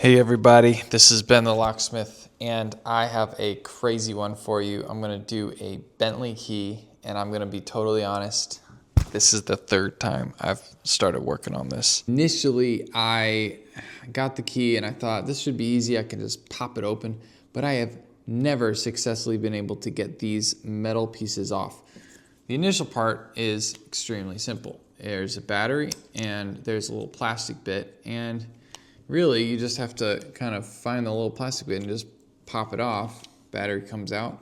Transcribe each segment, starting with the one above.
Hey everybody, this is Ben the Locksmith, and I have a crazy one for you. I'm gonna do a Bentley Key, and I'm gonna be totally honest, this is the third time I've started working on this. Initially, I got the key and I thought this should be easy, I can just pop it open, but I have never successfully been able to get these metal pieces off. The initial part is extremely simple. There's a battery and there's a little plastic bit, and really, you just have to kind of find the little plastic bit and just pop it off. Battery comes out.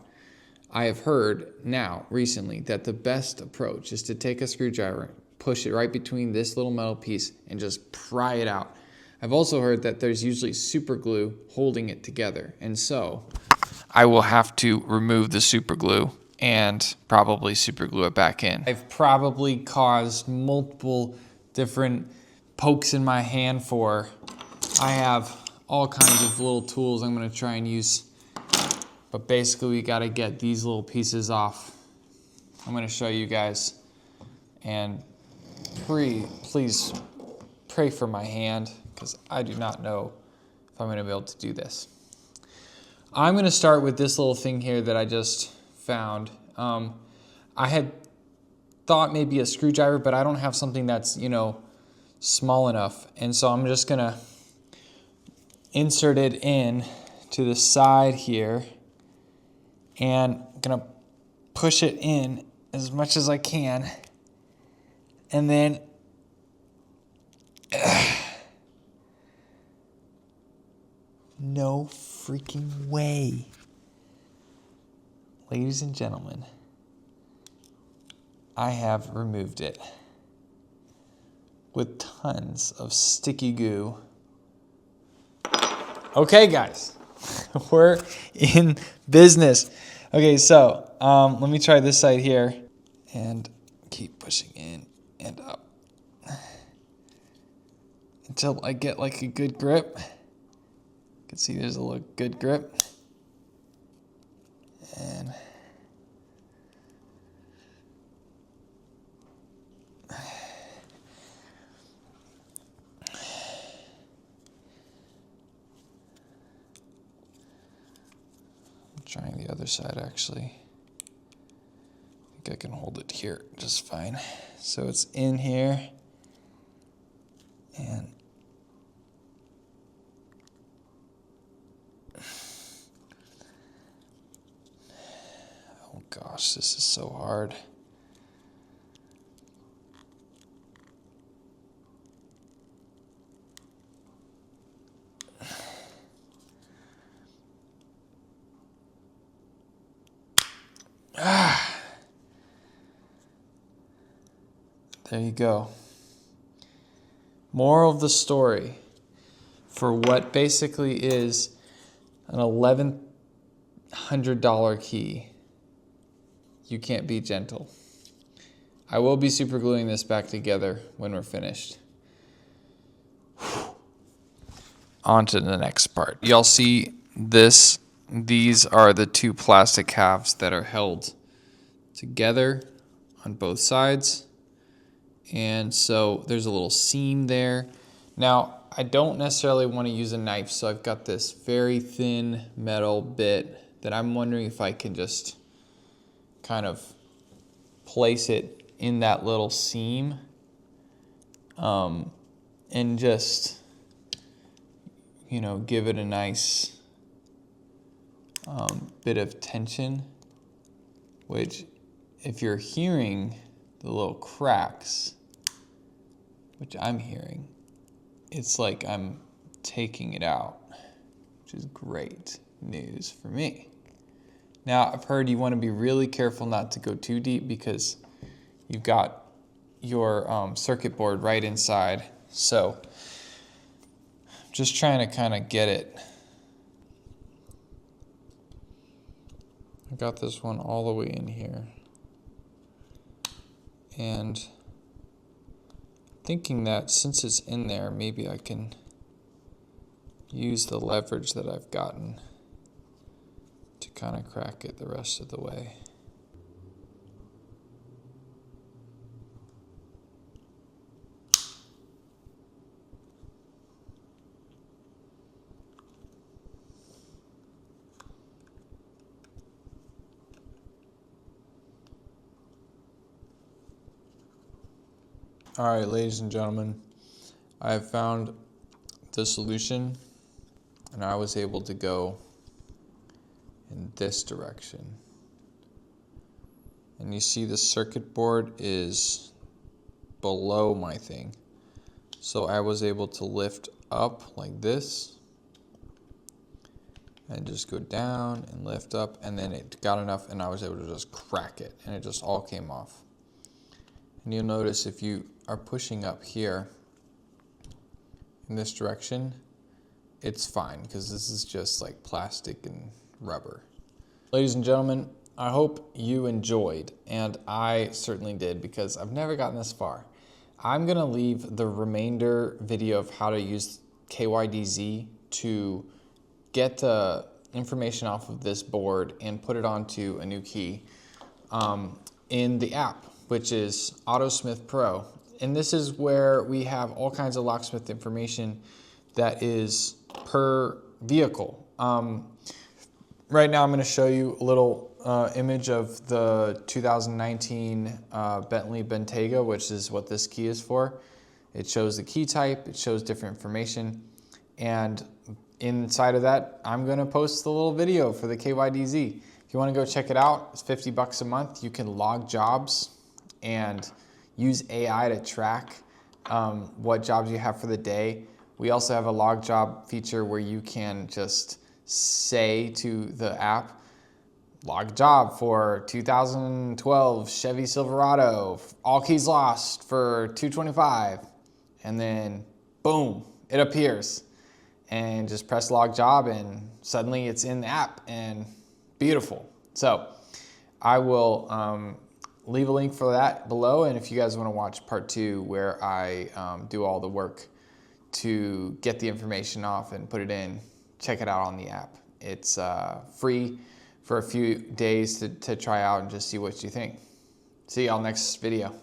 I have heard now, recently, that the best approach is to take a screwdriver, push it right between this little metal piece, and just pry it out. I've also heard that there's usually super glue holding it together. And so, I will have to remove the super glue and probably super glue it back in. I've probably caused multiple different pokes in my hand for. I have all kinds of little tools I'm going to try and use, but basically we got to get these little pieces off. I'm going to show you guys, and please pray for my hand because I do not know if I'm going to be able to do this. I'm going to start with this little thing here that I just found. I had thought maybe a screwdriver, but I don't have something that's, small enough, and so I'm just going to insert it in to the side here, and I'm gonna push it in as much as I can, and then no freaking way, ladies and gentlemen, I have removed it with tons of sticky goo. Okay, guys, we're in business. Okay, so let me try this side here and keep pushing in and up until I get like a good grip. You can see there's a little good grip. And trying the other side actually. I think I can hold it here just fine. So it's in here, and oh gosh, this is so hard. There you go. Moral of the story, for what basically is an $1,100 key, you can't be gentle. I will be super gluing this back together when we're finished. On to the next part. Y'all see this? These are the two plastic halves that are held together on both sides. And so there's a little seam there. Now, I don't necessarily want to use a knife, so I've got this very thin metal bit that I'm wondering if I can just kind of place it in that little seam, and just, give it a nice bit of tension, which, if you're hearing the little cracks, which I'm hearing, it's like I'm taking it out, which is great news for me. Now, I've heard you want to be really careful not to go too deep because you've got your circuit board right inside. So, just trying to kind of get it. I got this one all the way in here. And thinking that since it's in there, maybe I can use the leverage that I've gotten to kind of crack it the rest of the way. All right, ladies and gentlemen, I have found the solution, and I was able to go in this direction. And you see the circuit board is below my thing. So I was able to lift up like this and just go down and lift up, and then it got enough and I was able to just crack it and it just all came off. And you'll notice if you are pushing up here in this direction, it's fine because this is just like plastic and rubber. Ladies and gentlemen, I hope you enjoyed, and I certainly did because I've never gotten this far. I'm gonna leave the remainder video of how to use KYDZ to get the information off of this board and put it onto a new key in the app, which is AutoSmith Pro. And this is where we have all kinds of locksmith information that is per vehicle. Right now I'm going to show you a little image of the 2019 Bentley Bentayga, which is what this key is for. It shows the key type, it shows different information, and inside of that I'm going to post the little video for the KYDZ. If you want to go check it out, it's 50 bucks a month. You can log jobs and use AI to track what jobs you have for the day. We also have a log job feature where you can just say to the app, log job for 2012 Chevy Silverado, all keys lost for 225, and then boom, it appears. And just press log job and suddenly it's in the app, and beautiful. So I will leave a link for that below, and if you guys want to watch part 2 where I do all the work to get the information off and put it in, check it out on the app. It's free for a few days to try out and just see what you think. See y'all next video.